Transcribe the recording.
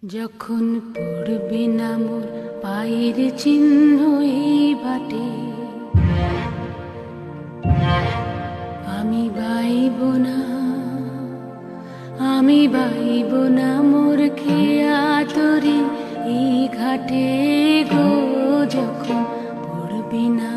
যখন পড়বে না মোর পায়ের চিহ্ন এই বাটে, আমি বাইব না, আমি বাইব না মোর খেয়া তরি এই ঘাটে গো। যখন পড়বে না